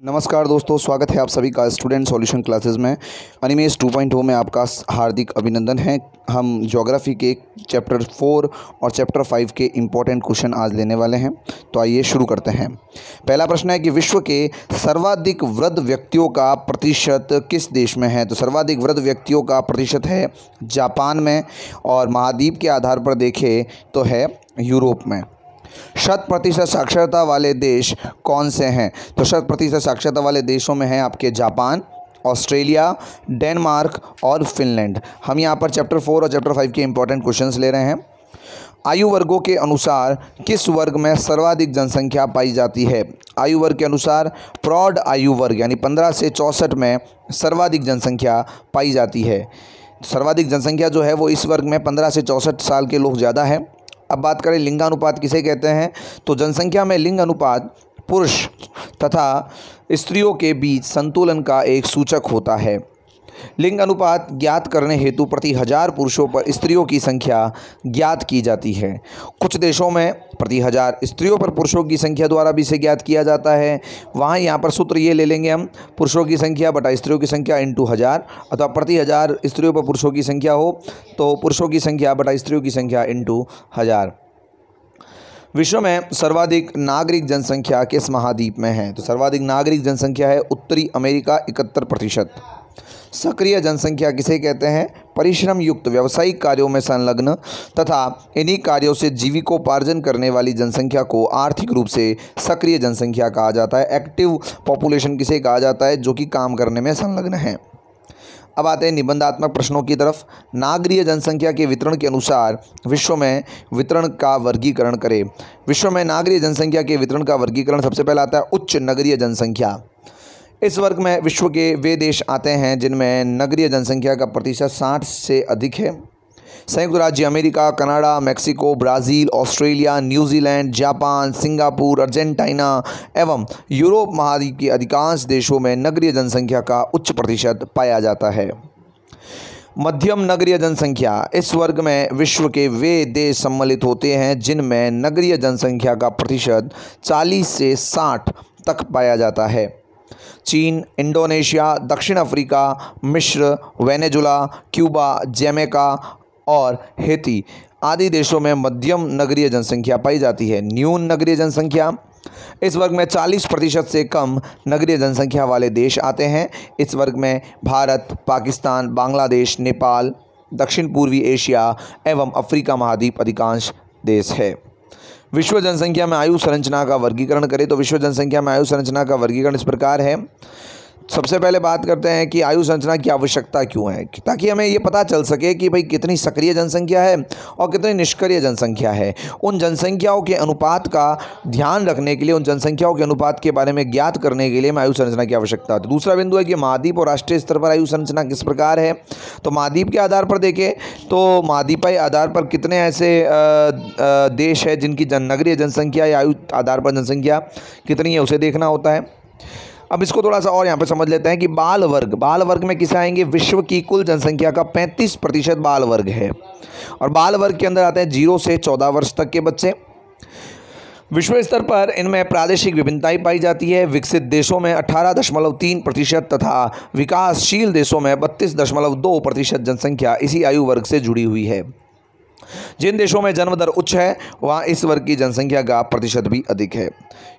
नमस्कार दोस्तों, स्वागत है आप सभी का स्टूडेंट सॉल्यूशन क्लासेस में। एनिमेस 2.0 में आपका हार्दिक अभिनंदन है। हम ज्योग्राफी के चैप्टर 4 और चैप्टर 5 के इम्पोर्टेंट क्वेश्चन आज लेने वाले हैं। तो आइए शुरू करते हैं। पहला प्रश्न है कि विश्व के सर्वाधिक वृद्ध व्यक्तियों का प्रतिशत किस देश में है। तो सर्वाधिक वृद्ध व्यक्तियों का प्रतिशत है जापान में, और महाद्वीप के आधार पर देखें तो है यूरोप में। 100% साक्षरता वाले देश कौन से हैं। तो 100% साक्षरता वाले देशों में हैं आपके जापान, ऑस्ट्रेलिया, डेनमार्क और फिनलैंड। हम यहाँ पर चैप्टर 4 और चैप्टर 5 के इंपॉर्टेंट क्वेश्चंस ले रहे हैं। आयु वर्गों के अनुसार किस वर्ग में सर्वाधिक जनसंख्या पाई जाती है। आयु वर्ग के अनुसार प्रौढ़ आयु वर्ग यानी 15 से 64 में सर्वाधिक जनसंख्या पाई जाती है। सर्वाधिक जनसंख्या जो है वो इस वर्ग में 15 से 64 साल के लोग ज़्यादा है। अब बात करें लिंगानुपात किसे कहते हैं। तो जनसंख्या में लिंग अनुपात पुरुष तथा स्त्रियों के बीच संतुलन का एक सूचक होता है। लिंग अनुपात ज्ञात करने हेतु प्रति 1000 पुरुषों पर स्त्रियों की संख्या ज्ञात की जाती है। कुछ देशों में प्रति 1000 स्त्रियों पर पुरुषों की संख्या द्वारा भी इसे ज्ञात किया जाता है। वहाँ यहाँ पर सूत्र ये ले लेंगे हम, पुरुषों की संख्या बटा स्त्रियों की संख्या इंटू 1000, अथवा प्रति 1000 स्त्रियों पर पुरुषों की संख्या हो तो पुरुषों की संख्या बटा स्त्रियों की संख्या इंटू 1000। विश्व में सर्वाधिक नागरिक जनसंख्या किस महाद्वीप में है। तो सर्वाधिक नागरिक जनसंख्या है उत्तरी अमेरिका 71%। सक्रिय जनसंख्या किसे कहते हैं। परिश्रम युक्त व्यावसायिक कार्यों में संलग्न तथा इन्हीं कार्यों से जीविकोपार्जन करने वाली जनसंख्या को आर्थिक रूप से सक्रिय जनसंख्या कहा जाता है। एक्टिव पॉपुलेशन किसे कहा जाता है, जो कि काम करने में संलग्न है। अब आते हैं निबंधात्मक प्रश्नों की तरफ। नागरीय जनसंख्या के वितरण के अनुसार विश्व में वितरण का वर्गीकरण करें। विश्व में नागरीय जनसंख्या के वितरण का वर्गीकरण सबसे पहला आता है उच्च नगरीय जनसंख्या। इस वर्ग में विश्व के वे देश आते हैं जिनमें नगरीय जनसंख्या का प्रतिशत 60 से अधिक है। संयुक्त राज्य America, Canada, Mexico, Brazil, Australia, New Zealand, Japan, Singapore, Argentina एवं यूरोप महाद्वीप के अधिकांश देशों में नगरीय जनसंख्या का उच्च प्रतिशत पाया जाता है। मध्यम नगरीय जनसंख्या। इस वर्ग में विश्व के वे देश सम्मिलित होते हैं जिनमें नगरीय जनसंख्या का प्रतिशत 40 से 60 तक पाया जाता है। चीन, इंडोनेशिया, दक्षिण अफ्रीका, मिस्र, वेनेजुला, क्यूबा, जमैका और हेती आदि देशों में मध्यम नगरीय जनसंख्या पाई जाती है। न्यून नगरीय जनसंख्या। इस वर्ग में 40% से कम नगरीय जनसंख्या वाले देश आते हैं। इस वर्ग में भारत, पाकिस्तान, बांग्लादेश, नेपाल, दक्षिण पूर्वी एशिया एवं अफ्रीका महाद्वीप अधिकांश देश है। विश्व जनसंख्या में आयु संरचना का वर्गीकरण करें। तो विश्व जनसंख्या में आयु संरचना का वर्गीकरण इस प्रकार है। सबसे पहले बात करते हैं कि आयु संरचना की आवश्यकता क्यों है, ताकि हमें ये पता चल सके कि भाई कितनी सक्रिय जनसंख्या है और कितनी निष्क्रिय जनसंख्या है। उन जनसंख्याओं के अनुपात का ध्यान रखने के लिए, उन जनसंख्याओं के अनुपात के बारे में ज्ञात करने के लिए हमें आयु संरचना की आवश्यकता है। दूसरा बिंदु है कि महाद्वीप और राष्ट्रीय स्तर पर आयु संरचना किस प्रकार है। तो महाद्वीप के आधार पर देखें तो महाद्वीपीय आधार पर कितने ऐसे देश है जिनकी नगरीय जनसंख्या या आयु आधार पर जनसंख्या कितनी है उसे देखना होता है। अब इसको थोड़ा सा और यहाँ पे समझ लेते हैं कि बाल वर्ग में किसे आएंगे। विश्व की कुल जनसंख्या का 35% बाल वर्ग है, और बाल वर्ग के अंदर आते हैं 0 से 14 वर्ष तक के बच्चे। विश्व स्तर पर इनमें प्रादेशिक विभिन्नताएं पाई जाती है। विकसित देशों में 18.3% तथा विकासशील देशों में 32.2% जनसंख्या इसी आयु वर्ग से जुड़ी हुई है। जिन देशों में जन्म दर उच्च है वहाँ इस वर्ग की जनसंख्या का प्रतिशत भी अधिक है।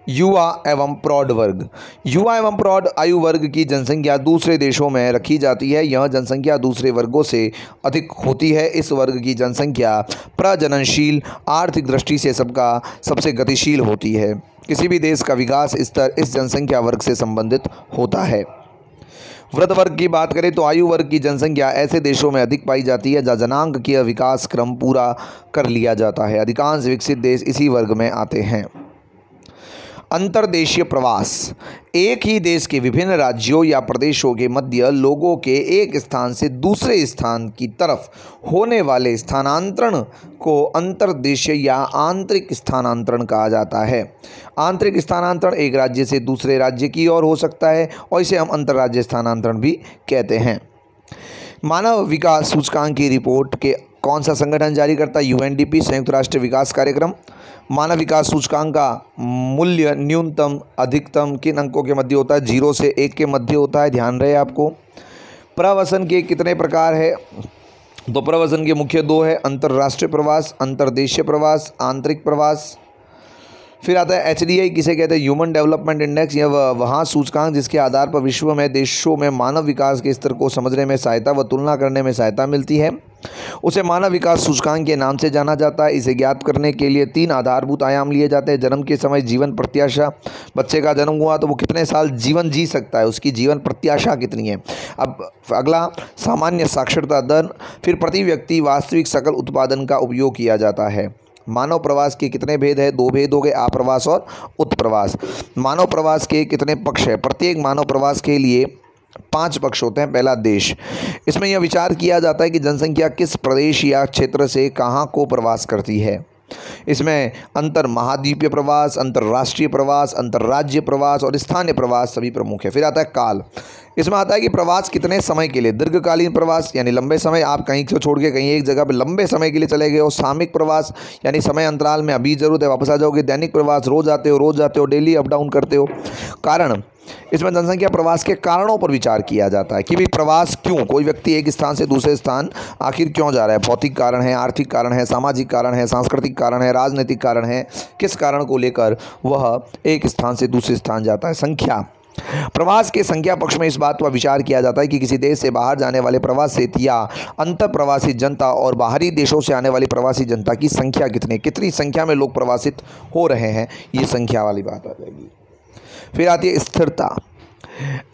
युवा एवं प्रौढ़ वर्ग। युवा एवं प्रौढ़ आयु वर्ग की जनसंख्या दूसरे देशों में रखी जाती है। यह जनसंख्या दूसरे वर्गों से अधिक होती है। इस वर्ग की जनसंख्या प्रजननशील, आर्थिक दृष्टि से सबसे गतिशील होती है। किसी भी देश का विकास स्तर इस जनसंख्या वर्ग से संबंधित होता है। वृद्ध वर्ग की बात करें तो आयु वर्ग की जनसंख्या ऐसे देशों में अधिक पाई जाती है जहाँ जनांक की विकास क्रम पूरा कर लिया जाता है। अधिकांश विकसित देश इसी वर्ग में आते हैं। अंतर्देशीय प्रवास। एक ही देश के विभिन्न राज्यों या प्रदेशों के मध्य लोगों के एक स्थान से दूसरे स्थान की तरफ होने वाले स्थानांतरण को अंतर्देशीय या आंतरिक स्थानांतरण कहा जाता है। आंतरिक स्थानांतरण एक राज्य से दूसरे राज्य की ओर हो सकता है और इसे हम अंतर्राज्यीय स्थानांतरण भी कहते हैं। मानव विकास सूचकांक की रिपोर्ट के कौन सा संगठन जारी करता है। यूएनडीपी, संयुक्त राष्ट्र विकास कार्यक्रम। मानव विकास सूचकांक का मूल्य न्यूनतम अधिकतम किन अंकों के मध्य होता है? 0 से 1 के मध्य होता है, ध्यान रहे आपको। प्रवासन के कितने प्रकार है? तो प्रवासन के मुख्य 2 है, अंतर्राष्ट्रीय प्रवास, अंतर्देशीय प्रवास, आंतरिक प्रवास। फिर आता है HDI, किसे कहते हैं? Human development index. यह वहाँ सूचकांक जिसके आधार पर विश्व में देशों में मानव विकास के स्तर को समझने में सहायता व तुलना करने में सहायता मिलती है, उसे मानव विकास सूचकांक के नाम से जाना जाता है। इसे ज्ञात करने के लिए 3 आधारभूत आयाम लिए जाते हैं। जन्म के समय जीवन प्रत्याशा, बच्चे का जन्म हुआ तो वो कितने साल जीवन जी सकता है, उसकी जीवन प्रत्याशा कितनी है। अब अगला सामान्य साक्षरता दर, फिर प्रति व्यक्ति वास्तविक सकल उत्पादन का उपयोग किया जाता है। मानव प्रवास के कितने भेद है? 2 भेद हो गए, आप्रवास और उत्प्रवास। मानव प्रवास के कितने पक्ष है? प्रत्येक मानव प्रवास के लिए 5 पक्ष होते हैं। पहला, देश। इसमें यह विचार किया जाता है कि जनसंख्या किस प्रदेश या क्षेत्र से कहाँ को प्रवास करती है। इसमें अंतर महाद्वीपीय प्रवास, अंतर्राष्ट्रीय प्रवास, अंतर्राज्यीय प्रवास और स्थानीय प्रवास सभी प्रमुख है। फिर आता है काल। इसमें आता है कि प्रवास कितने समय के लिए? दीर्घकालीन प्रवास यानी लंबे समय, आप कहीं से छोड़ के कहीं एक जगह पे लंबे समय के लिए चले गए हो। सामयिक प्रवास यानी समय अंतराल में अभी जरूरत है वापस आ जाओगे। दैनिक प्रवास, रोज आते हो डेली अप डाउन करते हो। कारण, इसमें जनसंख्या प्रवास के कारणों पर विचार किया जाता है कि भाई प्रवास क्यों, कोई व्यक्ति एक स्थान से दूसरे स्थान आखिर क्यों जा रहा है। भौतिक कारण है, आर्थिक कारण है, सामाजिक कारण है, सांस्कृतिक कारण है, राजनीतिक कारण है, किस कारण को लेकर वह एक स्थान से दूसरे स्थान जाता है। संख्या, प्रवास के संख्या पक्ष में इस बात पर विचार किया जाता है कि किसी देश से बाहर जाने वाले प्रवासी या अंतर प्रवासी जनता और बाहरी देशों से आने वाली प्रवासी जनता की संख्या कितनी संख्या में लोग प्रवासित हो रहे हैं, ये संख्या वाली बात आ जाएगी। फिर आती है स्थिरता,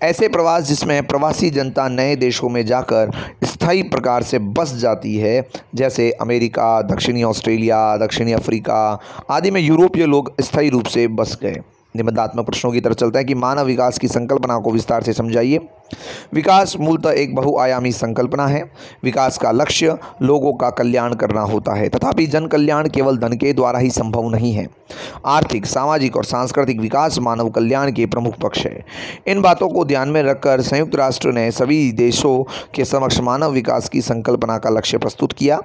ऐसे प्रवास जिसमें प्रवासी जनता नए देशों में जाकर स्थायी प्रकार से बस जाती है, जैसे अमेरिका, दक्षिणी ऑस्ट्रेलिया, दक्षिणी अफ्रीका आदि में यूरोपीय लोग स्थायी रूप से बस गए। निबंधात्मक प्रश्नों की तरफ चलते हैं कि मानव विकास की संकल्पना को विस्तार से समझाइए। विकास मूलतः एक बहुआयामी संकल्पना है। विकास का लक्ष्य लोगों का कल्याण करना होता है, तथापि जन कल्याण केवल धन के द्वारा ही संभव नहीं है। आर्थिक, सामाजिक और सांस्कृतिक विकास मानव कल्याण के प्रमुख पक्ष है। इन बातों को ध्यान में रखकर संयुक्त राष्ट्र ने सभी देशों के समक्ष मानव विकास की संकल्पना का लक्ष्य प्रस्तुत किया।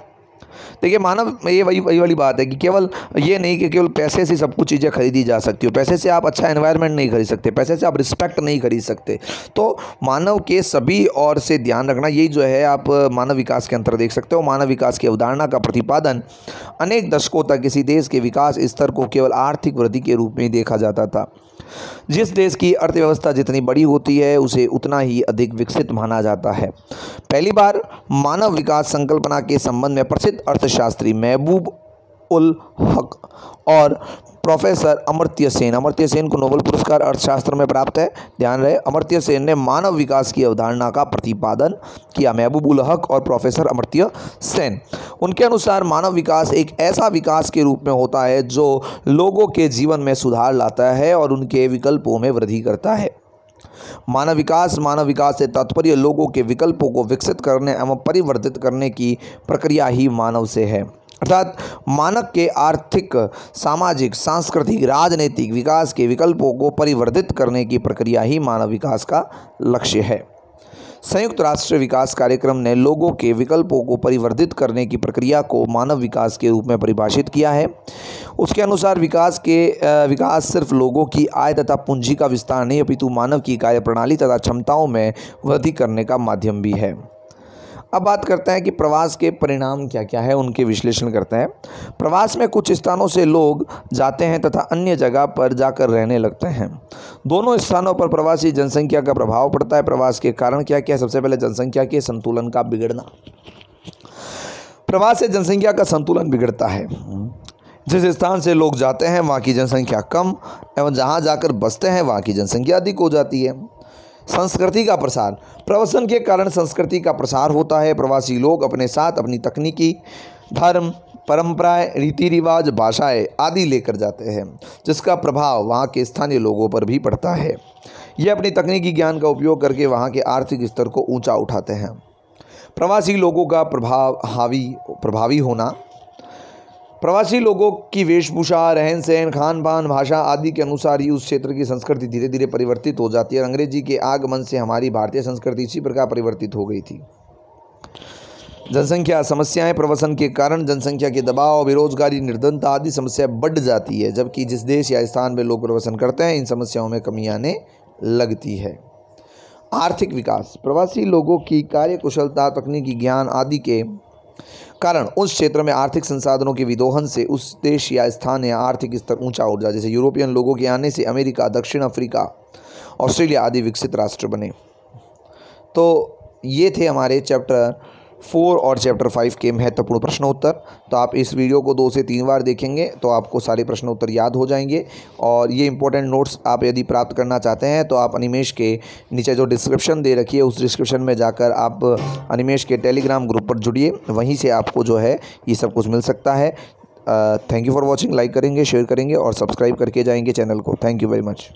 देखिए, मानव ये वही वाली बात है कि केवल ये नहीं कि केवल पैसे से सब कुछ चीज़ें खरीदी जा सकती हो। पैसे से आप अच्छा एनवायरनमेंट नहीं खरीद सकते, पैसे से आप रिस्पेक्ट नहीं खरीद सकते। तो मानव के सभी ओर से ध्यान रखना, यही जो है आप मानव विकास के अंतर देख सकते हो। मानव विकास की अवधारणा का प्रतिपादन अनेक दशकों तक किसी देश के विकास स्तर को केवल आर्थिक वृद्धि के रूप में देखा जाता था। जिस देश की अर्थव्यवस्था जितनी बड़ी होती है उसे उतना ही अधिक विकसित माना जाता है। पहली बार मानव विकास संकल्पना के संबंध में प्रसिद्ध अर्थशास्त्री महबूब उल हक और प्रोफेसर अमर्त्य सेन को नोबेल पुरस्कार अर्थशास्त्र में प्राप्त है। ध्यान रहे, अमर्त्य सेन ने मानव विकास की अवधारणा का प्रतिपादन किया। महबूब उल हक और प्रोफेसर अमर्त्य सेन, उनके अनुसार मानव विकास एक ऐसा विकास के रूप में होता है जो लोगों के जीवन में सुधार लाता है और उनके विकल्पों में वृद्धि करता है। मानव विकास से तात्पर्य लोगों के विकल्पों को विकसित करने एवं परिवर्तित करने की प्रक्रिया ही मानव से है। अर्थात मानव के आर्थिक, सामाजिक, सांस्कृतिक, राजनीतिक विकास के विकल्पों को परिवर्तित करने की प्रक्रिया ही मानव विकास का लक्ष्य है। संयुक्त राष्ट्र विकास कार्यक्रम ने लोगों के विकल्पों को परिवर्तित करने की प्रक्रिया को मानव विकास के रूप में परिभाषित किया है। उसके अनुसार विकास सिर्फ लोगों की आय तथा पूंजी का विस्तार नहीं, अपितु मानव की कार्यप्रणाली तथा क्षमताओं में वृद्धि करने का माध्यम भी है। अब बात करते हैं कि प्रवास के परिणाम क्या क्या है, उनके विश्लेषण करते हैं। प्रवास में कुछ स्थानों से लोग जाते हैं तथा अन्य जगह पर जाकर रहने लगते हैं। दोनों स्थानों पर प्रवासी जनसंख्या का प्रभाव पड़ता है। प्रवास के कारण क्या क्या है? सबसे पहले जनसंख्या के संतुलन का बिगड़ना। प्रवास से जनसंख्या का संतुलन बिगड़ता है। जिस स्थान से लोग जाते हैं वहाँ की जनसंख्या कम एवं जहाँ जाकर बसते हैं वहाँ की जनसंख्या अधिक हो जाती है। संस्कृति का प्रसार, प्रवासन के कारण संस्कृति का प्रसार होता है। प्रवासी लोग अपने साथ अपनी तकनीकी, धर्म, परंपराएं, रीति रिवाज, भाषाएं आदि लेकर जाते हैं, जिसका प्रभाव वहाँ के स्थानीय लोगों पर भी पड़ता है। ये अपनी तकनीकी ज्ञान का उपयोग करके वहाँ के आर्थिक स्तर को ऊंचा उठाते हैं। प्रवासी लोगों का प्रभावी होना, प्रवासी लोगों की वेशभूषा, रहन सहन, खान पान, भाषा आदि के अनुसार ही उस क्षेत्र की संस्कृति धीरे धीरे परिवर्तित हो जाती है। अंग्रेजी के आगमन से हमारी भारतीय संस्कृति इसी प्रकार परिवर्तित हो गई थी। जनसंख्या समस्याएं प्रवसन के कारण जनसंख्या के दबाव, बेरोजगारी, निर्धनता आदि समस्याएं बढ़ जाती है, जबकि जिस देश या स्थान में लोग प्रवसन करते हैं इन समस्याओं में कमी आने लगती है। आर्थिक विकास, प्रवासी लोगों की कार्यकुशलता, तकनीकी ज्ञान आदि के कारण उस क्षेत्र में आर्थिक संसाधनों के विदोहन से उस देश या स्थान या आर्थिक स्तर ऊंचा उठ जाए। जैसे यूरोपियन लोगों के आने से अमेरिका, दक्षिण अफ्रीका, ऑस्ट्रेलिया आदि विकसित राष्ट्र बने। तो ये थे हमारे चैप्टर 4 और चैप्टर 5 के महत्वपूर्ण प्रश्नोत्तर। तो आप इस वीडियो को 2 से 3 बार देखेंगे तो आपको सारे प्रश्नोत्तर याद हो जाएंगे। और ये इंपॉर्टेंट नोट्स आप यदि प्राप्त करना चाहते हैं तो आप अनिमेष के नीचे जो डिस्क्रिप्शन दे रखी है उस डिस्क्रिप्शन में जाकर आप अनिमेष के टेलीग्राम ग्रुप पर जुड़िए, वहीं से आपको जो है ये सब कुछ मिल सकता है। Thank you for watching. Like करेंगे, शेयर करेंगे और सब्सक्राइब करके जाएंगे चैनल को। Thank you very much.